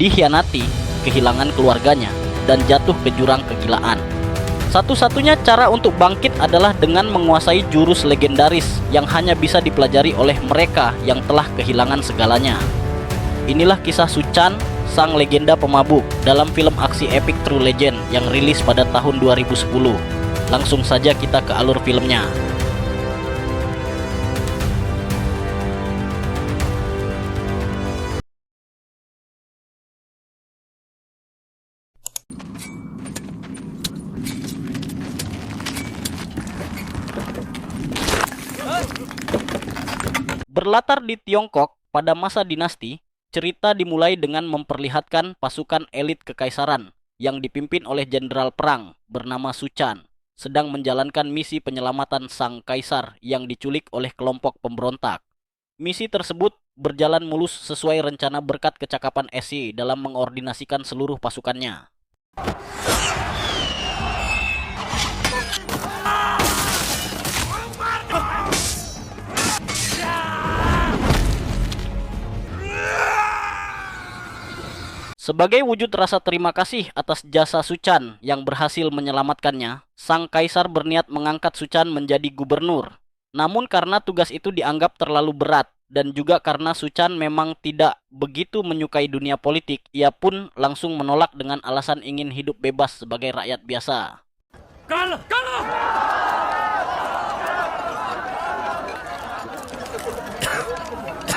dikhianati, kehilangan keluarganya, dan jatuh ke jurang kegilaan. Satu-satunya cara untuk bangkit adalah dengan menguasai jurus legendaris yang hanya bisa dipelajari oleh mereka yang telah kehilangan segalanya. Inilah kisah Su Chan, sang legenda pemabuk, dalam film aksi epic True Legend yang rilis pada tahun 2010. Langsung saja kita ke alur filmnya. Berlatar di Tiongkok pada masa dinasti, cerita dimulai dengan memperlihatkan pasukan elit kekaisaran yang dipimpin oleh jenderal perang bernama Su Chan sedang menjalankan misi penyelamatan sang kaisar yang diculik oleh kelompok pemberontak. Misi tersebut berjalan mulus sesuai rencana berkat kecakapan Esi dalam mengordinasikan seluruh pasukannya. Sebagai wujud rasa terima kasih atas jasa Su Chan yang berhasil menyelamatkannya, sang kaisar berniat mengangkat Su Chan menjadi gubernur. Namun karena tugas itu dianggap terlalu berat, dan juga karena Su Chan memang tidak begitu menyukai dunia politik, ia pun langsung menolak dengan alasan ingin hidup bebas sebagai rakyat biasa. Kalah!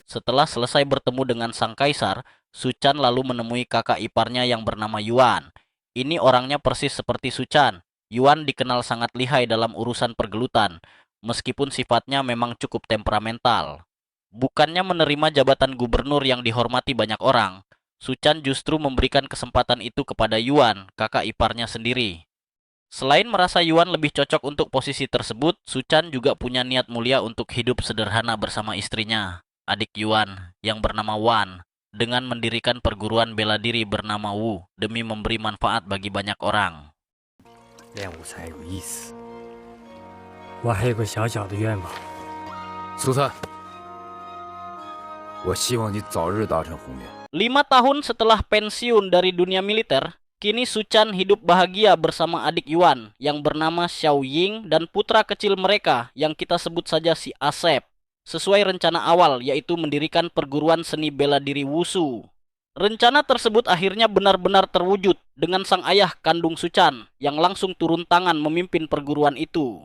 Setelah selesai bertemu dengan sang kaisar, Su Chan lalu menemui kakak iparnya yang bernama Yuan. Ini orangnya persis seperti Su Chan. Yuan dikenal sangat lihai dalam urusan pergelutan, meskipun sifatnya memang cukup temperamental. Bukannya menerima jabatan gubernur yang dihormati banyak orang, Su Chan justru memberikan kesempatan itu kepada Yuan, kakak iparnya sendiri. Selain merasa Yuan lebih cocok untuk posisi tersebut, Su Chan juga punya niat mulia untuk hidup sederhana bersama istrinya, adik Yuan, yang bernama Wan, dengan mendirikan perguruan bela diri bernama Wu demi memberi manfaat bagi banyak orang. 练武才有意思。我还有个小小的愿望。苏灿，我希望你早日达成宏愿。 5 tahun setelah pensiun dari dunia militer, kini Su Chan hidup bahagia bersama adik Yuan yang bernama Xiao Ying dan putra kecil mereka yang kita sebut saja si Asep. Sesuai rencana awal, yaitu mendirikan perguruan seni bela diri Wushu. Rencana tersebut akhirnya benar-benar terwujud dengan sang ayah kandung Su Chan yang langsung turun tangan memimpin perguruan itu.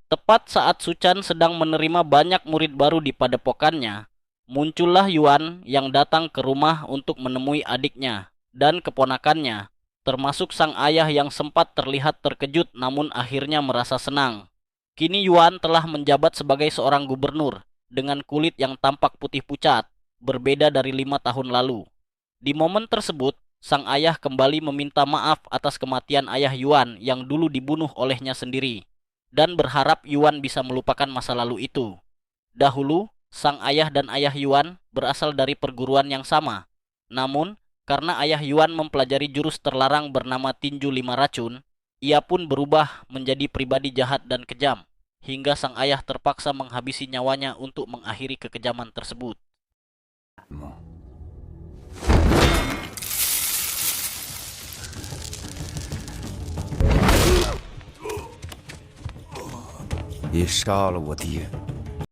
Tepat saat Su Chan sedang menerima banyak murid baru di padepokannya, muncullah Yuan yang datang ke rumah untuk menemui adiknya dan keponakannya, termasuk sang ayah yang sempat terlihat terkejut namun akhirnya merasa senang. Kini Yuan telah menjabat sebagai seorang gubernur dengan kulit yang tampak putih pucat, berbeda dari 5 tahun lalu. Di momen tersebut, sang ayah kembali meminta maaf atas kematian ayah Yuan yang dulu dibunuh olehnya sendiri, dan berharap Yuan bisa melupakan masa lalu itu. Dahulu, sang ayah dan ayah Yuan berasal dari perguruan yang sama. Namun, karena ayah Yuan mempelajari jurus terlarang bernama tinju 5 racun, ia pun berubah menjadi pribadi jahat dan kejam, hingga sang ayah terpaksa menghabisi nyawanya untuk mengakhiri kekejaman tersebut. 你杀了我爹。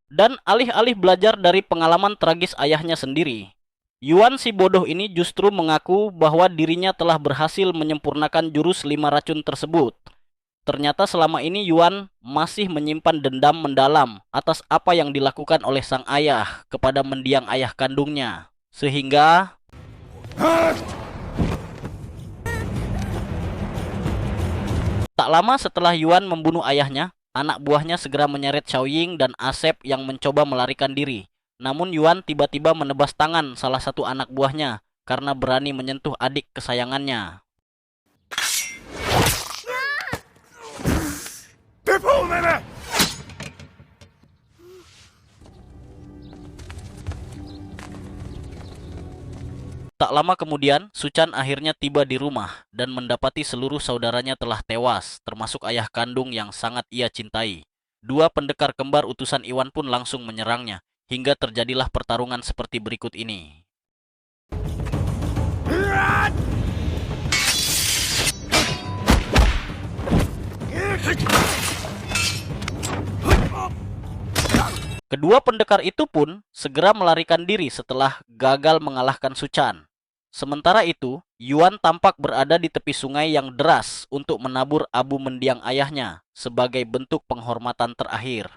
Dan alih-alih belajar dari pengalaman tragis ayahnya sendiri, Yuan si bodoh ini justru mengaku bahwa dirinya telah berhasil menyempurnakan jurus 5 racun tersebut. Ternyata selama ini Yuan masih menyimpan dendam mendalam atas apa yang dilakukan oleh sang ayah kepada mendiang ayah kandungnya. Sehingga tak lama setelah Yuan membunuh ayahnya, anak buahnya segera menyeret Xiao Ying dan Asep yang mencoba melarikan diri. Namun Yuan tiba-tiba menebas tangan salah satu anak buahnya karena berani menyentuh adik kesayangannya. Tak Tak lama kemudian, Suchan akhirnya tiba di rumah dan mendapati seluruh saudaranya telah tewas, termasuk ayah kandung yang sangat ia cintai. Dua pendekar kembar utusan Iwan pun langsung menyerangnya, hingga terjadilah pertarungan seperti berikut ini. Kedua pendekar itu pun segera melarikan diri setelah gagal mengalahkan Suchan. Sementara itu, Yuan tampak berada di tepi sungai yang deras untuk menabur abu mendiang ayahnya sebagai bentuk penghormatan terakhir.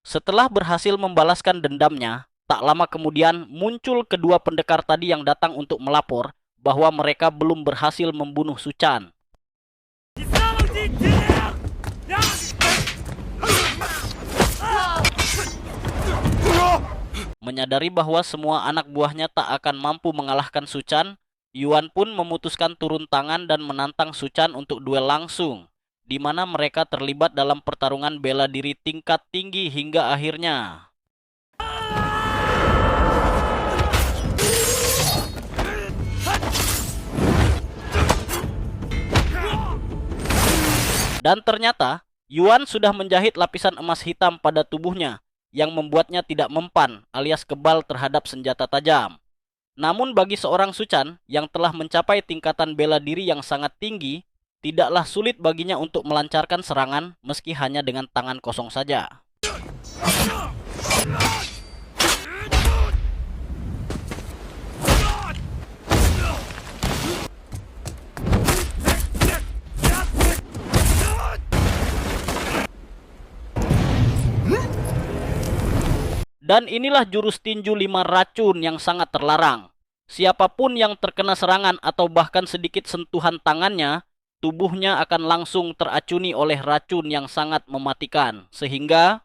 Setelah berhasil membalaskan dendamnya, tak lama kemudian muncul kedua pendekar tadi yang datang untuk melapor bahwa mereka belum berhasil membunuh Suchan. Menyadari bahwa semua anak buahnya tak akan mampu mengalahkan Suchan, Yuan pun memutuskan turun tangan dan menantang Suchan untuk duel langsung, di mana mereka terlibat dalam pertarungan bela diri tingkat tinggi hingga akhirnya. Dan ternyata, Yuan sudah menjahit lapisan emas hitam pada tubuhnya, yang membuatnya tidak mempan alias kebal terhadap senjata tajam. Namun bagi seorang Suchan yang telah mencapai tingkatan bela diri yang sangat tinggi, tidaklah sulit baginya untuk melancarkan serangan meski hanya dengan tangan kosong saja. Dan inilah jurus tinju 5 racun yang sangat terlarang. Siapapun yang terkena serangan atau bahkan sedikit sentuhan tangannya, tubuhnya akan langsung teracuni oleh racun yang sangat mematikan. Sehingga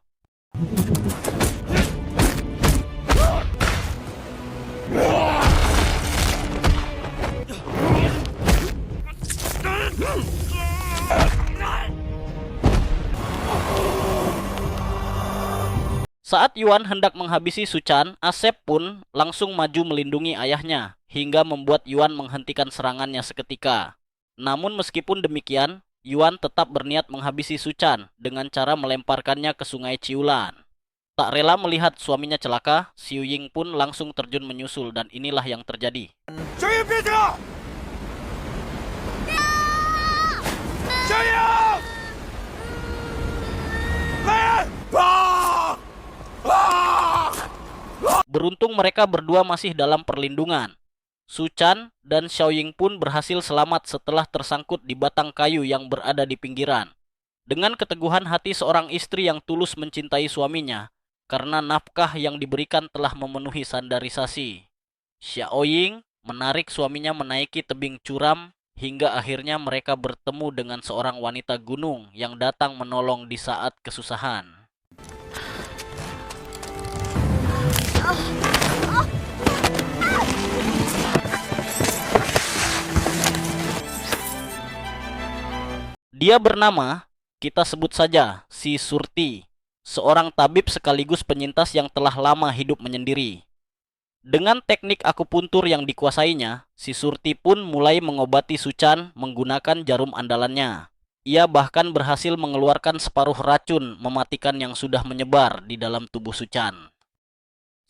saat Yuan hendak menghabisi Suchan, Asep pun langsung maju melindungi ayahnya, hingga membuat Yuan menghentikan serangannya seketika. Namun meskipun demikian, Yuan tetap berniat menghabisi Suchan dengan cara melemparkannya ke sungai Ciulan. Tak rela melihat suaminya celaka, Xiu Ying pun langsung terjun menyusul dan inilah yang terjadi. Beruntung mereka berdua masih dalam perlindungan. Suchan dan Xiaoying pun berhasil selamat setelah tersangkut di batang kayu yang berada di pinggiran. Dengan keteguhan hati seorang istri yang tulus mencintai suaminya, karena nafkah yang diberikan telah memenuhi standarisasi, Xiaoying menarik suaminya menaiki tebing curam hingga akhirnya mereka bertemu dengan seorang wanita gunung yang datang menolong di saat kesusahan. Dia bernama, kita sebut saja si Surti, seorang tabib sekaligus penyintas yang telah lama hidup menyendiri. Dengan teknik akupuntur yang dikuasainya, si Surti pun mulai mengobati Suchan menggunakan jarum andalannya. Ia bahkan berhasil mengeluarkan separuh racun mematikan yang sudah menyebar di dalam tubuh Suchan.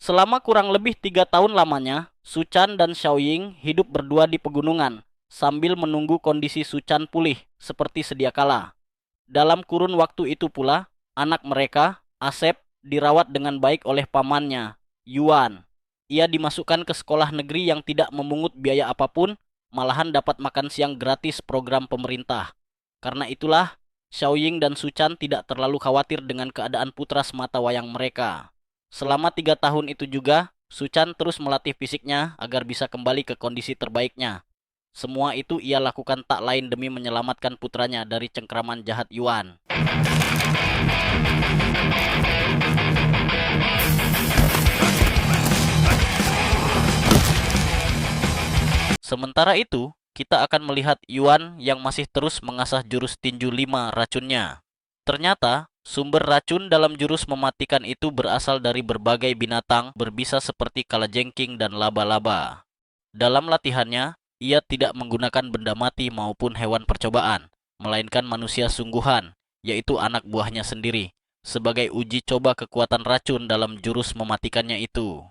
Selama kurang lebih 3 tahun lamanya, Suchan dan Xiaoying hidup berdua di pegunungan, sambil menunggu kondisi Suchan pulih seperti sedia kala. Dalam kurun waktu itu pula, anak mereka, Asep, dirawat dengan baik oleh pamannya, Yuan. Ia dimasukkan ke sekolah negeri yang tidak memungut biaya apapun, malahan dapat makan siang gratis program pemerintah. Karena itulah, Xiaoying dan Suchan tidak terlalu khawatir dengan keadaan putra semata wayang mereka. Selama 3 tahun itu juga, Suchan terus melatih fisiknya agar bisa kembali ke kondisi terbaiknya. Semua itu ia lakukan tak lain demi menyelamatkan putranya dari cengkraman jahat Yuan. Sementara itu, kita akan melihat Yuan yang masih terus mengasah jurus tinju 5 racunnya. Ternyata, sumber racun dalam jurus mematikan itu berasal dari berbagai binatang berbisa seperti kalajengking dan laba-laba. Dalam latihannya, ia tidak menggunakan benda mati maupun hewan percobaan, melainkan manusia sungguhan, yaitu anak buahnya sendiri, sebagai uji coba kekuatan racun dalam jurus mematikannya itu.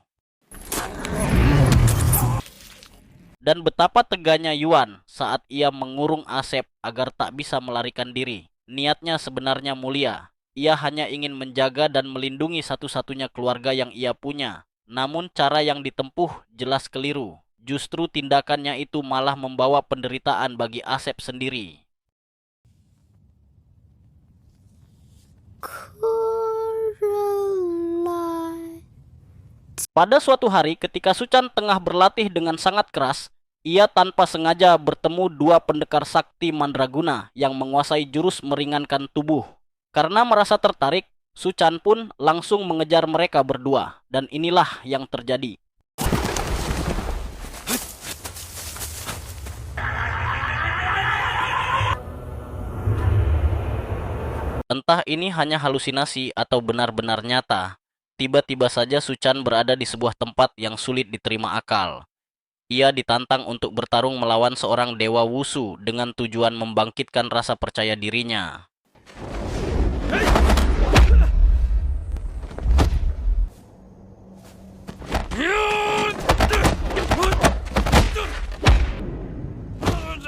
Dan betapa teganya Yuan saat ia mengurung Asep agar tak bisa melarikan diri. Niatnya sebenarnya mulia. Ia hanya ingin menjaga dan melindungi satu-satunya keluarga yang ia punya. Namun cara yang ditempuh jelas keliru. Justru tindakannya itu malah membawa penderitaan bagi Asep sendiri. Pada suatu hari ketika Suchan tengah berlatih dengan sangat keras, ia tanpa sengaja bertemu dua pendekar sakti mandraguna yang menguasai jurus meringankan tubuh. Karena merasa tertarik, Suchan pun langsung mengejar mereka berdua, dan inilah yang terjadi. Entah ini hanya halusinasi atau benar-benar nyata, tiba-tiba saja Suchan berada di sebuah tempat yang sulit diterima akal. Ia ditantang untuk bertarung melawan seorang dewa Wushu dengan tujuan membangkitkan rasa percaya dirinya.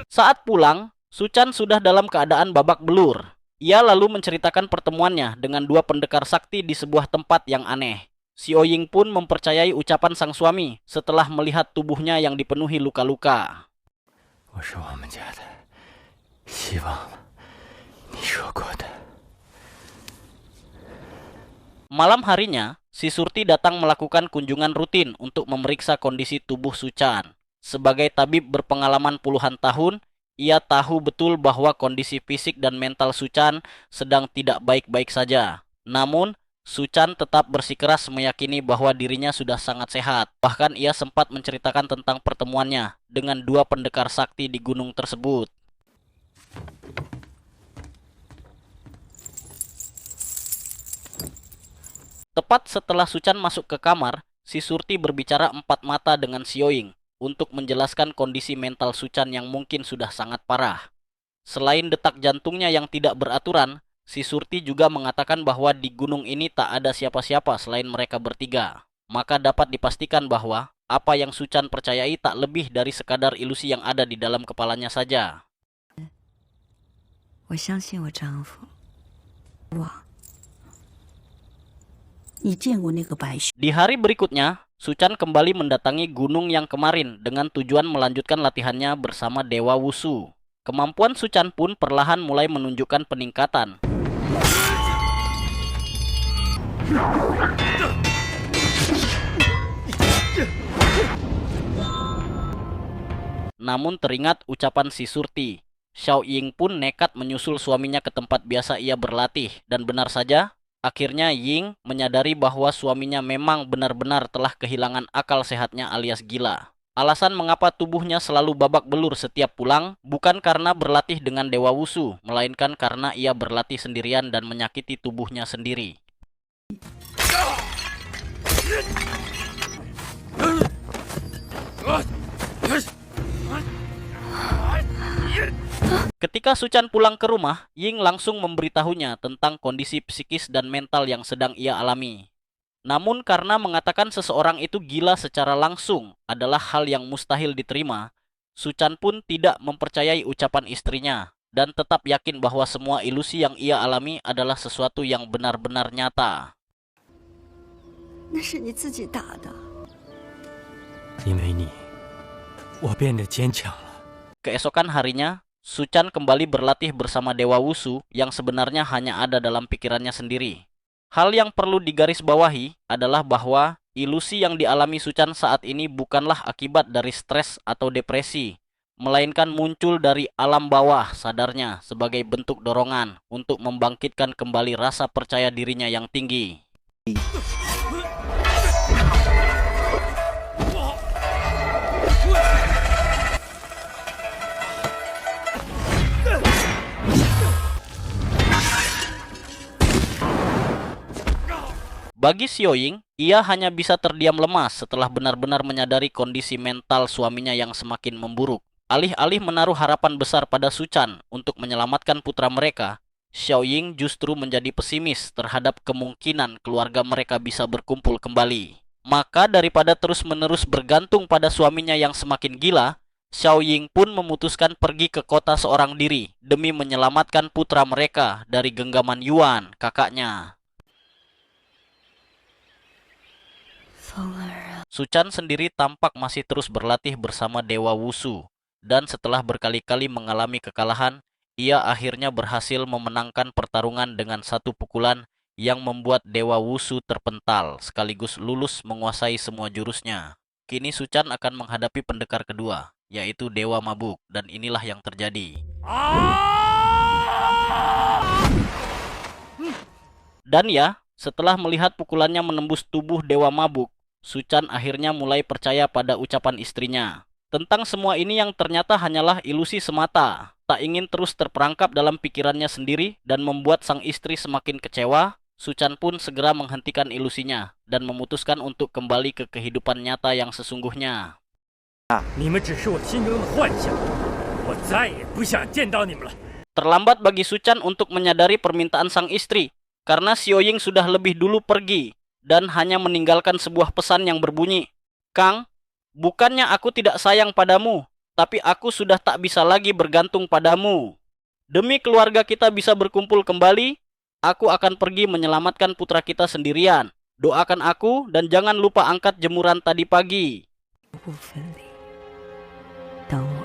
Saat pulang, Suchan sudah dalam keadaan babak belur. Ia lalu menceritakan pertemuannya dengan dua pendekar sakti di sebuah tempat yang aneh. Xiao Ying pun mempercayai ucapan sang suami setelah melihat tubuhnya yang dipenuhi luka-luka. Malam harinya, si Surti datang melakukan kunjungan rutin untuk memeriksa kondisi tubuh Suchan. Sebagai tabib berpengalaman puluhan tahun, ia tahu betul bahwa kondisi fisik dan mental Suchan sedang tidak baik-baik saja. Namun, Suchan tetap bersikeras meyakini bahwa dirinya sudah sangat sehat. Bahkan ia sempat menceritakan tentang pertemuannya dengan dua pendekar sakti di gunung tersebut. Tepat setelah Suchan masuk ke kamar, si Surti berbicara empat mata dengan Xiao Ying untuk menjelaskan kondisi mental Suchan yang mungkin sudah sangat parah. Selain detak jantungnya yang tidak beraturan, si Surti juga mengatakan bahwa di gunung ini tak ada siapa-siapa selain mereka bertiga. Maka dapat dipastikan bahwa apa yang Suchan percayai tak lebih dari sekadar ilusi yang ada di dalam kepalanya saja. Di hari berikutnya, Suchan kembali mendatangi gunung yang kemarin dengan tujuan melanjutkan latihannya bersama Dewa Wushu. Kemampuan Suchan pun perlahan mulai menunjukkan peningkatan. Namun teringat ucapan si Surti, Xiao Ying pun nekat menyusul suaminya ke tempat biasa ia berlatih. Dan benar saja, akhirnya Ying menyadari bahwa suaminya memang benar-benar telah kehilangan akal sehatnya alias gila. Alasan mengapa tubuhnya selalu babak belur setiap pulang bukan karena berlatih dengan Dewa Wushu, melainkan karena ia berlatih sendirian dan menyakiti tubuhnya sendiri. Ketika Suchan pulang ke rumah, Ying langsung memberitahunya tentang kondisi psikis dan mental yang sedang ia alami. Namun karena mengatakan seseorang itu gila secara langsung adalah hal yang mustahil diterima, Suchan pun tidak mempercayai ucapan istrinya dan tetap yakin bahwa semua ilusi yang ia alami adalah sesuatu yang benar-benar nyata. Keesokan harinya, Suchan kembali berlatih bersama Dewa Wushu yang sebenarnya hanya ada dalam pikirannya sendiri. Hal yang perlu digarisbawahi adalah bahwa ilusi yang dialami Suchan saat ini bukanlah akibat dari stres atau depresi, melainkan muncul dari alam bawah sadarnya sebagai bentuk dorongan untuk membangkitkan kembali rasa percaya dirinya yang tinggi. Bagi Xiaoying, ia hanya bisa terdiam lemas setelah benar-benar menyadari kondisi mental suaminya yang semakin memburuk. Alih-alih menaruh harapan besar pada Suchan untuk menyelamatkan putra mereka, Xiaoying justru menjadi pesimis terhadap kemungkinan keluarga mereka bisa berkumpul kembali. Maka daripada terus-menerus bergantung pada suaminya yang semakin gila, Xiaoying pun memutuskan pergi ke kota seorang diri demi menyelamatkan putra mereka dari genggaman Yuan, kakaknya. Suchan sendiri tampak masih terus berlatih bersama Dewa Wushu, dan setelah berkali-kali mengalami kekalahan, ia akhirnya berhasil memenangkan pertarungan dengan satu pukulan yang membuat Dewa Wushu terpental, sekaligus lulus menguasai semua jurusnya. Kini Suchan akan menghadapi pendekar kedua, yaitu Dewa Mabuk, dan inilah yang terjadi. Dan ya, setelah melihat pukulannya menembus tubuh Dewa Mabuk, Suchan akhirnya mulai percaya pada ucapan istrinya. Tentang semua ini yang ternyata hanyalah ilusi semata. Tak ingin terus terperangkap dalam pikirannya sendiri dan membuat sang istri semakin kecewa, Suchan pun segera menghentikan ilusinya dan memutuskan untuk kembali ke kehidupan nyata yang sesungguhnya. 你们只是我心中的幻想，我再也不想见到你们了。 Terlambat bagi Suchan untuk menyadari permintaan sang istri, karena Xiaoying sudah lebih dulu pergi dan hanya meninggalkan sebuah pesan yang berbunyi, "Kang, bukannya aku tidak sayang padamu, tapi aku sudah tak bisa lagi bergantung padamu. Demi keluarga kita bisa berkumpul kembali, aku akan pergi menyelamatkan putra kita sendirian. Doakan aku dan jangan lupa angkat jemuran tadi pagi." 不分离，等我，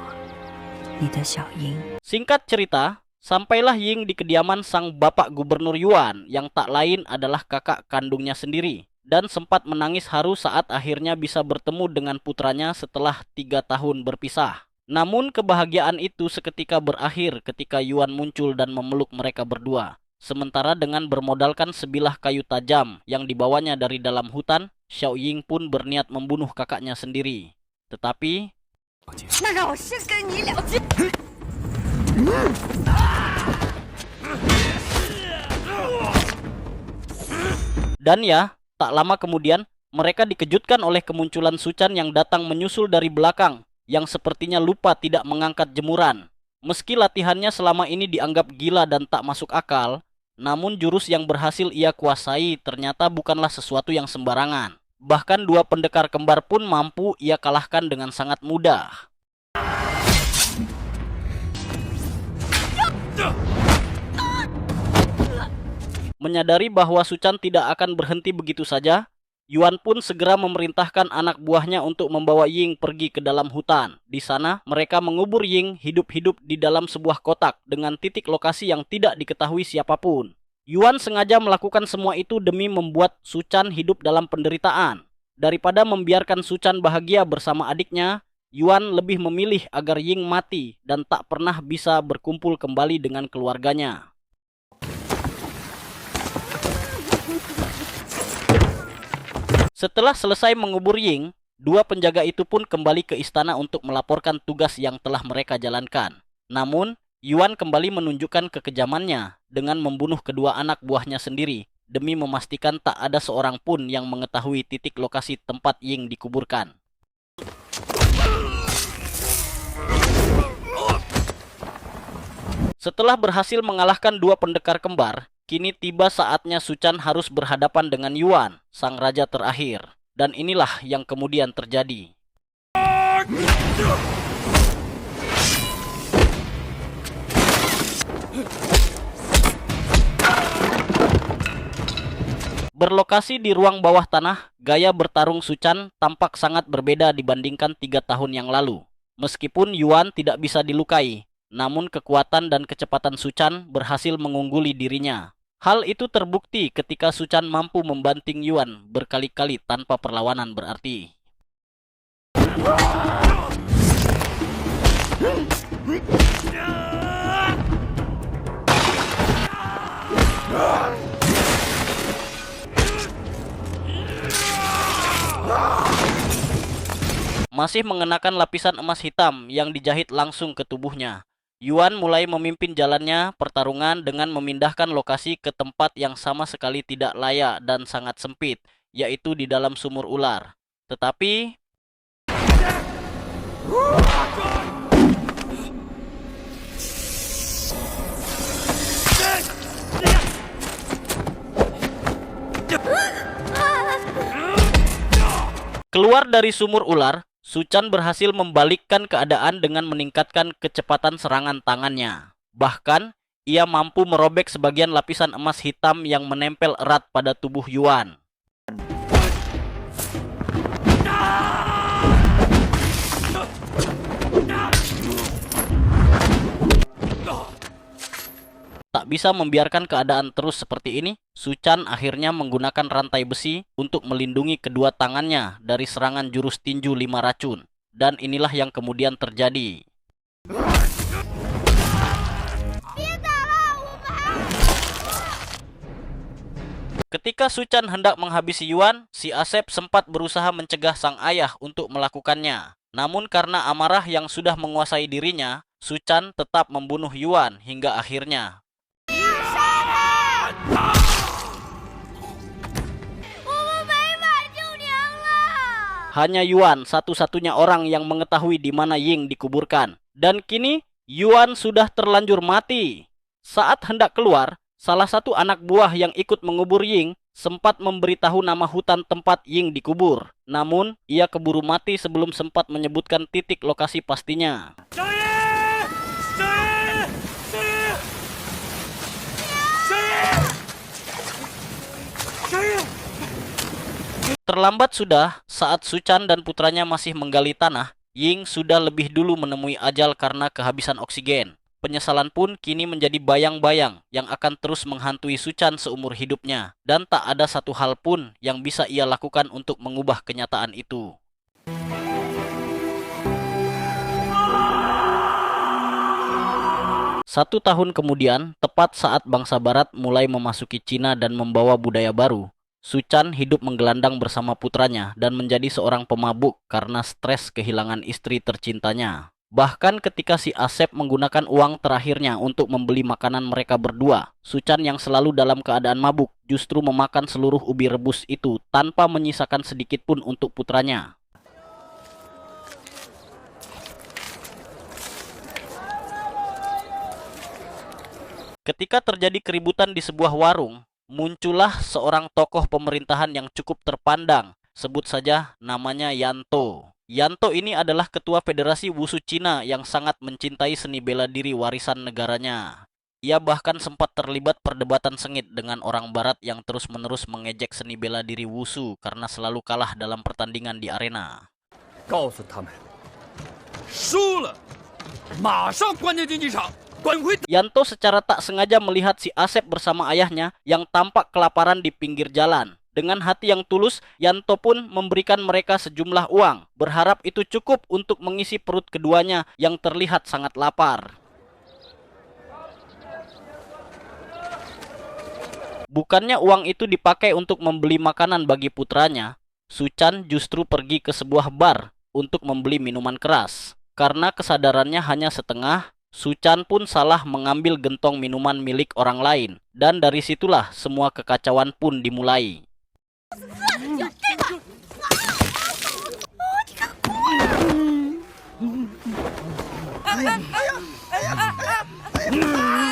你的小鹰。 Singkat cerita, sampailah Ying di kediaman sang bapak gubernur Yuan yang tak lain adalah kakak kandungnya sendiri, dan sempat menangis haru saat akhirnya bisa bertemu dengan putranya setelah 3 tahun berpisah. Namun kebahagiaan itu seketika berakhir ketika Yuan muncul dan memeluk mereka berdua. Sementara dengan bermodalkan sebilah kayu tajam yang dibawanya dari dalam hutan, Xiaoying pun berniat membunuh kakaknya sendiri. Tetapi 那让我先跟你了结。 Dan ya, tak lama kemudian, mereka dikejutkan oleh kemunculan Suchan yang datang menyusul dari belakang, yang sepertinya lupa tidak mengangkat jemuran. Meski latihannya selama ini dianggap gila dan tak masuk akal, namun jurus yang berhasil ia kuasai ternyata bukanlah sesuatu yang sembarangan. Bahkan dua pendekar kembar pun mampu ia kalahkan dengan sangat mudah. Menyadari bahwa Suchan tidak akan berhenti begitu saja, Yuan pun segera memerintahkan anak buahnya untuk membawa Ying pergi ke dalam hutan. Di sana, mereka mengubur Ying hidup-hidup di dalam sebuah kotak dengan titik lokasi yang tidak diketahui siapapun. Yuan sengaja melakukan semua itu demi membuat Suchan hidup dalam penderitaan. Daripada membiarkan Suchan bahagia bersama adiknya, Yuan lebih memilih agar Ying mati dan tak pernah bisa berkumpul kembali dengan keluarganya. Setelah selesai mengubur Ying, dua penjaga itu pun kembali ke istana untuk melaporkan tugas yang telah mereka jalankan. Namun, Yuan kembali menunjukkan kekejamannya dengan membunuh kedua anak buahnya sendiri demi memastikan tak ada seorang pun yang mengetahui titik lokasi tempat Ying dikuburkan. Setelah berhasil mengalahkan dua pendekar kembar, kini tiba saatnya Suchan harus berhadapan dengan Yuan, sang raja terakhir. Dan inilah yang kemudian terjadi. Berlokasi di ruang bawah tanah, gaya bertarung Suchan tampak sangat berbeda dibandingkan 3 tahun yang lalu. Meskipun Yuan tidak bisa dilukai, namun kekuatan dan kecepatan Suchan berhasil mengungguli dirinya. Hal itu terbukti ketika Suchan mampu membanting Yuan berkali-kali tanpa perlawanan berarti. Masih mengenakan lapisan emas hitam yang dijahit langsung ke tubuhnya, Yuan mulai memimpin jalannya pertarungan dengan memindahkan lokasi ke tempat yang sama sekali tidak layak dan sangat sempit, yaitu di dalam sumur ular. Tetapi keluar dari sumur ular, Su Chan berhasil membalikkan keadaan dengan meningkatkan kecepatan serangan tangannya. Bahkan, ia mampu merobek sebagian lapisan emas hitam yang menempel erat pada tubuh Yuan. Tak bisa membiarkan keadaan terus seperti ini, Su Chan akhirnya menggunakan rantai besi untuk melindungi kedua tangannya dari serangan jurus tinju 5 racun. Dan inilah yang kemudian terjadi. Ketika Su Chan hendak menghabisi Yuan, si Asep sempat berusaha mencegah sang ayah untuk melakukannya. Namun karena amarah yang sudah menguasai dirinya, Su Chan tetap membunuh Yuan hingga akhirnya. Hanya Yuan satu-satunya orang yang mengetahui di mana Ying dikuburkan. Dan kini Yuan sudah terlanjur mati. Saat hendak keluar, salah satu anak buah yang ikut mengubur Ying sempat memberitahu nama hutan tempat Ying dikubur. Namun, ia keburu mati sebelum sempat menyebutkan titik lokasi pastinya. Terlambat sudah, saat Su Chan dan putranya masih menggali tanah, Ying sudah lebih dulu menemui ajal karena kehabisan oksigen. Penyesalan pun kini menjadi bayang-bayang yang akan terus menghantui Su Chan seumur hidupnya. Dan tak ada satu hal pun yang bisa ia lakukan untuk mengubah kenyataan itu. Satu tahun kemudian, tepat saat bangsa barat mulai memasuki Cina dan membawa budaya baru, Su Chan hidup menggelandang bersama putranya dan menjadi seorang pemabuk karena stres kehilangan istri tercintanya. Bahkan ketika si Asep menggunakan uang terakhirnya untuk membeli makanan mereka berdua, Su Chan yang selalu dalam keadaan mabuk justru memakan seluruh ubi rebus itu tanpa menyisakan sedikit pun untuk putranya. Ketika terjadi keributan di sebuah warung, muncullah seorang tokoh pemerintahan yang cukup terpandang. Sebut saja namanya Yanto. Yanto ini adalah ketua Federasi Wushu Cina yang sangat mencintai seni bela diri warisan negaranya. Ia bahkan sempat terlibat perdebatan sengit dengan orang barat yang terus-menerus mengejek seni bela diri Wushu karena selalu kalah dalam pertandingan di arena. 告诉他们，输了，马上关掉竞技场。 Yanto secara tak sengaja melihat si Asep bersama ayahnya yang tampak kelaparan di pinggir jalan. Dengan hati yang tulus, Yanto pun memberikan mereka sejumlah uang, berharap itu cukup untuk mengisi perut keduanya yang terlihat sangat lapar. Bukannya uang itu dipakai untuk membeli makanan bagi putranya, Su Chan justru pergi ke sebuah bar untuk membeli minuman keras. Karena kesadarannya hanya setengah, Su Chan pun salah mengambil gentong minuman milik orang lain. Dan dari situlah semua kekacauan pun dimulai.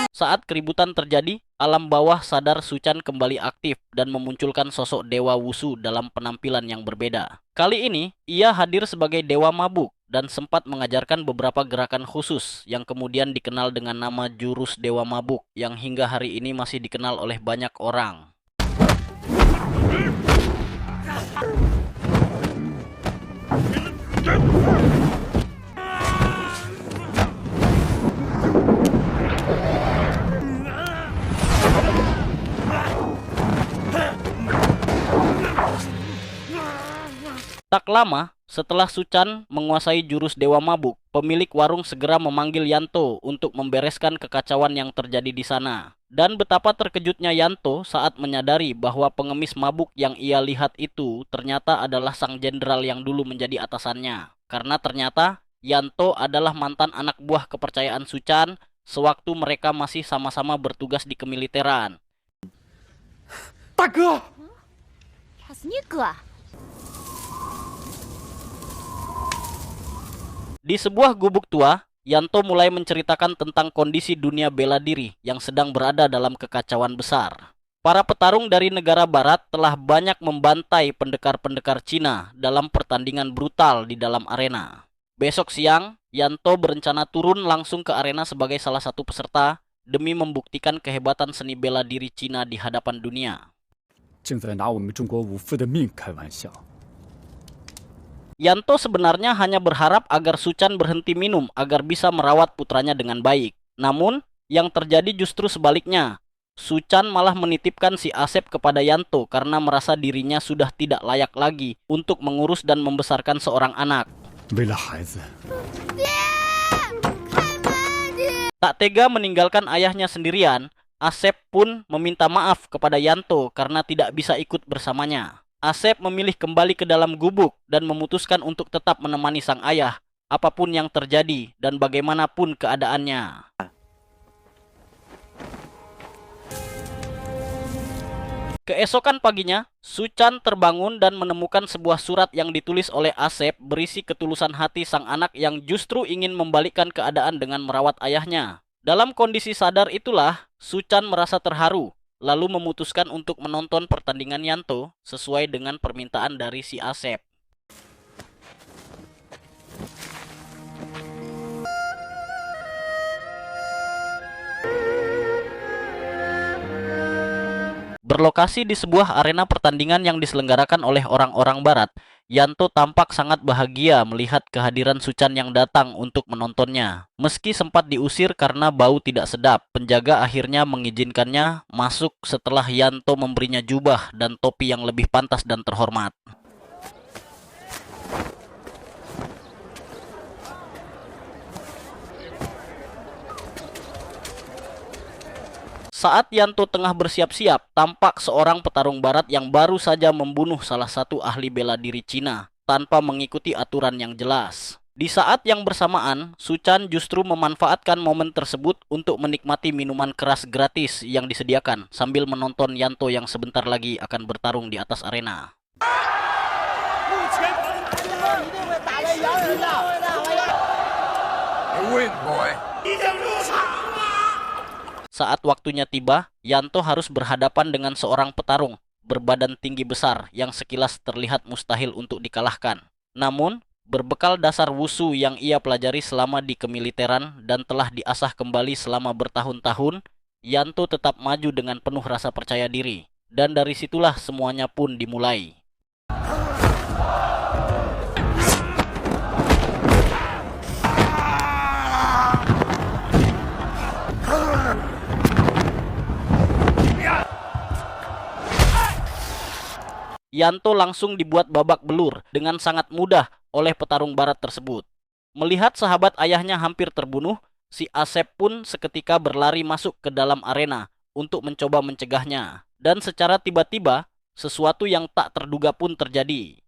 Saat keributan terjadi, alam bawah sadar Su Chan kembali aktif dan memunculkan sosok dewa Wushu dalam penampilan yang berbeda. Kali ini, ia hadir sebagai dewa mabuk dan sempat mengajarkan beberapa gerakan khusus yang kemudian dikenal dengan nama jurus dewa mabuk yang hingga hari ini masih dikenal oleh banyak orang. Tak lama, setelah Su Chan menguasai jurus Dewa Mabuk, pemilik warung segera memanggil Yanto untuk membereskan kekacauan yang terjadi di sana. Dan betapa terkejutnya Yanto saat menyadari bahwa pengemis mabuk yang ia lihat itu ternyata adalah sang jenderal yang dulu menjadi atasannya. Karena ternyata Yanto adalah mantan anak buah kepercayaan Suchan sewaktu mereka masih sama-sama bertugas di kemiliteran. 大哥，他是你哥？ Di sebuah gubuk tua, Yanto mulai menceritakan tentang kondisi dunia bela diri yang sedang berada dalam kekacauan besar. Para petarung dari negara barat telah banyak membantai pendekar-pendekar Cina dalam pertandingan brutal di dalam arena. Besok siang, Yanto berencana turun langsung ke arena sebagai salah satu peserta demi membuktikan kehebatan seni bela diri Cina di hadapan dunia. 正在拿我们中国武夫的命开玩笑。 Yanto sebenarnya hanya berharap agar Suchan berhenti minum agar bisa merawat putranya dengan baik. Namun, yang terjadi justru sebaliknya. Suchan malah menitipkan si Asep kepada Yanto karena merasa dirinya sudah tidak layak lagi untuk mengurus dan membesarkan seorang anak. 为了孩子， Tak tega meninggalkan ayahnya sendirian, Asep pun meminta maaf kepada Yanto karena tidak bisa ikut bersamanya. Asep memilih kembali ke dalam gubuk dan memutuskan untuk tetap menemani sang ayah, apapun yang terjadi dan bagaimanapun keadaannya. Keesokan paginya, Suchan terbangun dan menemukan sebuah surat yang ditulis oleh Asep berisi ketulusan hati sang anak yang justru ingin membalikkan keadaan dengan merawat ayahnya. Dalam kondisi sadar itulah, Suchan merasa terharu, lalu memutuskan untuk menonton pertandingan Yanto sesuai dengan permintaan dari si Asep. Berlokasi di sebuah arena pertandingan yang diselenggarakan oleh orang-orang barat, Yanto tampak sangat bahagia melihat kehadiran Suchan yang datang untuk menontonnya. Meski sempat diusir karena bau tidak sedap, penjaga akhirnya mengizinkannya masuk setelah Yanto memberinya jubah dan topi yang lebih pantas dan terhormat. Saat Yanto tengah bersiap-siap, tampak seorang petarung barat yang baru saja membunuh salah satu ahli bela diri Cina tanpa mengikuti aturan yang jelas. Di saat yang bersamaan, Suchan justru memanfaatkan momen tersebut untuk menikmati minuman keras gratis yang disediakan sambil menonton Yanto yang sebentar lagi akan bertarung di atas arena. Saat waktunya tiba, Yanto harus berhadapan dengan seorang petarung berbadan tinggi besar yang sekilas terlihat mustahil untuk dikalahkan. Namun, berbekal dasar wushu yang ia pelajari selama di kemiliteran dan telah diasah kembali selama bertahun-tahun, Yanto tetap maju dengan penuh rasa percaya diri. Dan dari situlah semuanya pun dimulai. Yanto langsung dibuat babak belur dengan sangat mudah oleh petarung barat tersebut. Melihat sahabat ayahnya hampir terbunuh, si Asep pun seketika berlari masuk ke dalam arena untuk mencoba mencegahnya. Dan secara tiba-tiba, sesuatu yang tak terduga pun terjadi.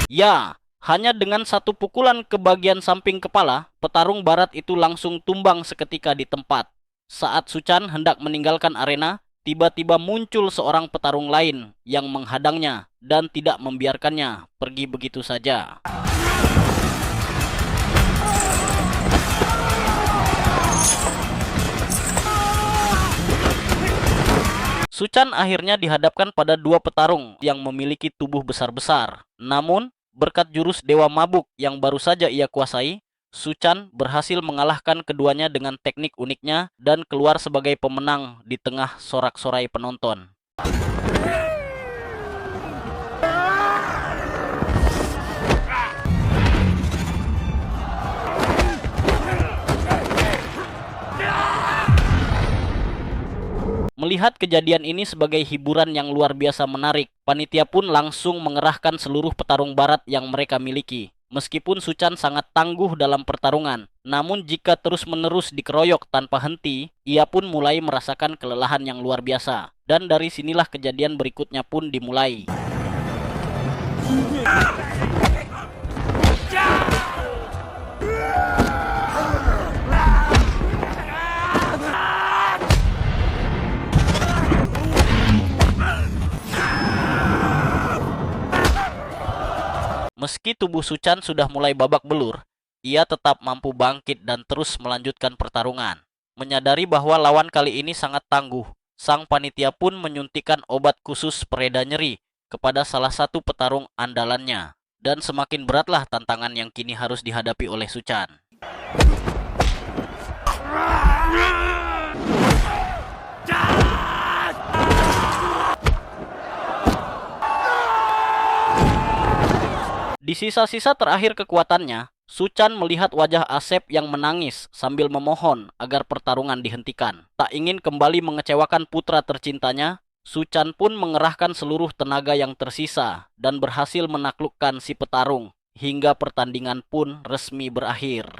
Ya, hanya dengan satu pukulan ke bagian samping kepala, petarung barat itu langsung tumbang seketika di tempat. Saat Suchan hendak meninggalkan arena, tiba-tiba muncul seorang petarung lain yang menghadangnya dan tidak membiarkannya pergi begitu saja. Suchan akhirnya dihadapkan pada dua petarung yang memiliki tubuh besar-besar. Namun, berkat jurus Dewa Mabuk yang baru saja ia kuasai, Suchan berhasil mengalahkan keduanya dengan teknik uniknya dan keluar sebagai pemenang di tengah sorak-sorai penonton. Melihat kejadian ini sebagai hiburan yang luar biasa menarik, panitia pun langsung mengerahkan seluruh petarung barat yang mereka miliki. Meskipun Suchan sangat tangguh dalam pertarungan, Namun jika terus-menerus dikeroyok tanpa henti, ia pun mulai merasakan kelelahan yang luar biasa. Dan dari sinilah kejadian berikutnya pun dimulai. Meski tubuh Suchan sudah mulai babak belur, ia tetap mampu bangkit dan terus melanjutkan pertarungan. Menyadari bahwa lawan kali ini sangat tangguh, sang panitia pun menyuntikkan obat khusus pereda nyeri kepada salah satu petarung andalannya. Dan semakin beratlah tantangan yang kini harus dihadapi oleh Suchan. Di sisa-sisa terakhir kekuatannya, Suchan melihat wajah Asep yang menangis sambil memohon agar pertarungan dihentikan. Tak ingin kembali mengecewakan putra tercintanya, Suchan pun mengerahkan seluruh tenaga yang tersisa dan berhasil menaklukkan si petarung hingga pertandingan pun resmi berakhir.